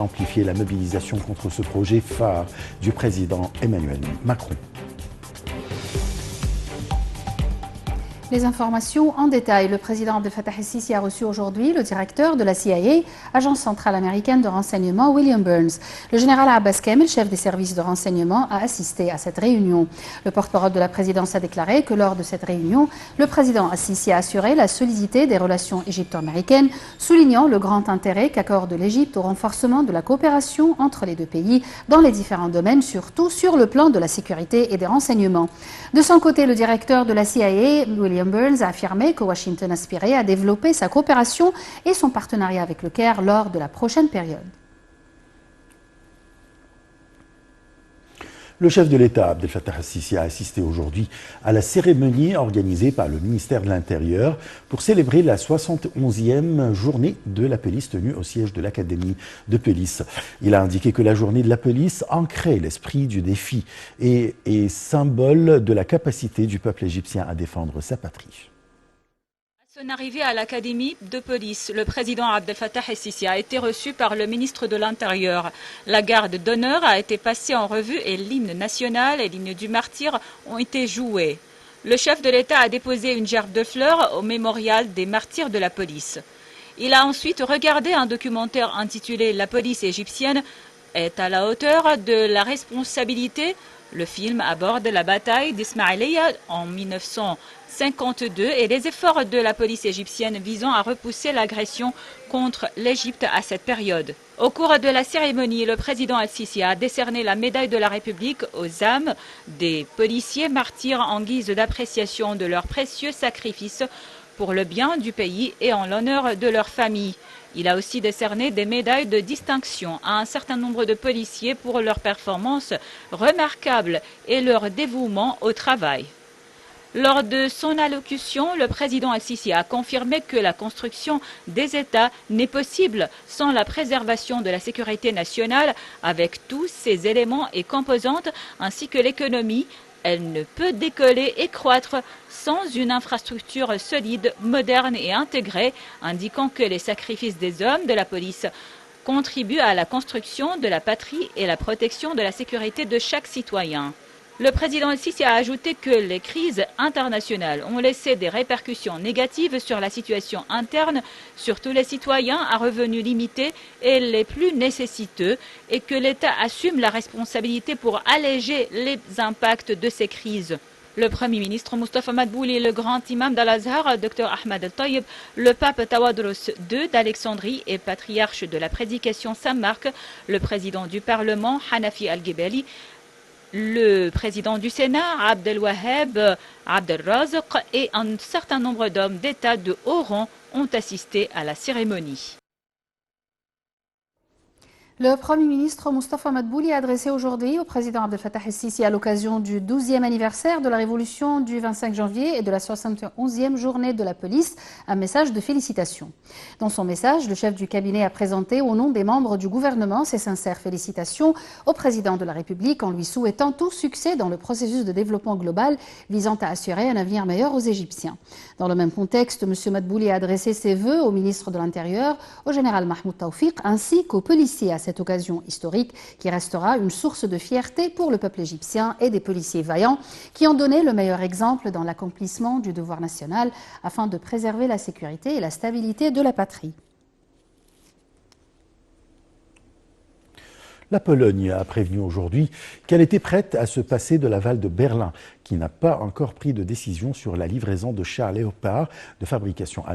Amplifier la mobilisation contre ce projet phare du président Emmanuel Macron. Les informations en détail. Le président Abdel Fattah el-Sisi a reçu aujourd'hui le directeur de la CIA, agence centrale américaine de renseignement, William Burns. Le général Abbas Kamel, chef des services de renseignement, a assisté à cette réunion. Le porte-parole de la présidence a déclaré que lors de cette réunion, le président el-Sisi a assuré la solidité des relations égypto-américaines, soulignant le grand intérêt qu'accorde l'Égypte au renforcement de la coopération entre les deux pays dans les différents domaines, surtout sur le plan de la sécurité et des renseignements. De son côté, le directeur de la CIA, William Burns, a affirmé que Washington aspirait à développer sa coopération et son partenariat avec le Caire lors de la prochaine période. Le chef de l'État, Abdel Fattah el-Sisi, a assisté aujourd'hui à la cérémonie organisée par le ministère de l'Intérieur pour célébrer la 71e journée de la police tenue au siège de l'Académie de police. Il a indiqué que la journée de la police ancrait l'esprit du défi et est symbole de la capacité du peuple égyptien à défendre sa patrie. À son arrivée à l'Académie de police, le président Abdel Fattah el-Sisi a été reçu par le ministre de l'Intérieur. La garde d'honneur a été passée en revue et l'hymne national et l'hymne du martyr ont été joués. Le chef de l'État a déposé une gerbe de fleurs au mémorial des martyrs de la police. Il a ensuite regardé un documentaire intitulé « La police égyptienne est à la hauteur de la responsabilité ». Le film aborde la bataille d'Ismaïlia en 1952 et les efforts de la police égyptienne visant à repousser l'agression contre l'Égypte à cette période. Au cours de la cérémonie, le président el-Sisi a décerné la médaille de la République aux âmes des policiers martyrs en guise d'appréciation de leurs précieux sacrifices pour le bien du pays et en l'honneur de leur famille. Il a aussi décerné des médailles de distinction à un certain nombre de policiers pour leurs performances remarquables et leur dévouement au travail. Lors de son allocution, le président el-Sisi a confirmé que la construction des États n'est possible sans la préservation de la sécurité nationale avec tous ses éléments et composantes ainsi que l'économie. Elle ne peut décoller et croître sans une infrastructure solide, moderne et intégrée, indiquant que les sacrifices des hommes de la police contribuent à la construction de la patrie et la protection de la sécurité de chaque citoyen. Le président el-Sisi a ajouté que les crises internationales ont laissé des répercussions négatives sur la situation interne, sur tous les citoyens à revenus limités et les plus nécessiteux, et que l'État assume la responsabilité pour alléger les impacts de ces crises. Le Premier ministre Mustafa Madbouli, le grand imam d'Al-Azhar, Dr Ahmad El-Tayyib, le pape Tawadros II d'Alexandrie et patriarche de la prédication Saint-Marc, le président du Parlement Hanafi Al-Ghebali, le président du Sénat, Abdelwaheb Abdelrazq, et un certain nombre d'hommes d'État de haut rang ont assisté à la cérémonie. Le Premier ministre Mustafa Madbouli a adressé aujourd'hui au président Abdel Fattah el-Sisi à l'occasion du 12e anniversaire de la révolution du 25 janvier et de la 71e journée de la police un message de félicitations. Dans son message, le chef du cabinet a présenté au nom des membres du gouvernement ses sincères félicitations au président de la République en lui souhaitant tout succès dans le processus de développement global visant à assurer un avenir meilleur aux Égyptiens. Dans le même contexte, M. Madbouli a adressé ses vœux au ministre de l'Intérieur, au général Mahmoud Tawfiq, ainsi qu'aux policiers à cette occasion historique qui restera une source de fierté pour le peuple égyptien et des policiers vaillants qui ont donné le meilleur exemple dans l'accomplissement du devoir national afin de préserver la sécurité et la stabilité de la patrie. La Pologne a prévenu aujourd'hui qu'elle était prête à se passer de l'aval de Berlin, qui n'a pas encore pris de décision sur la livraison de chars Léopard de fabrication allemande.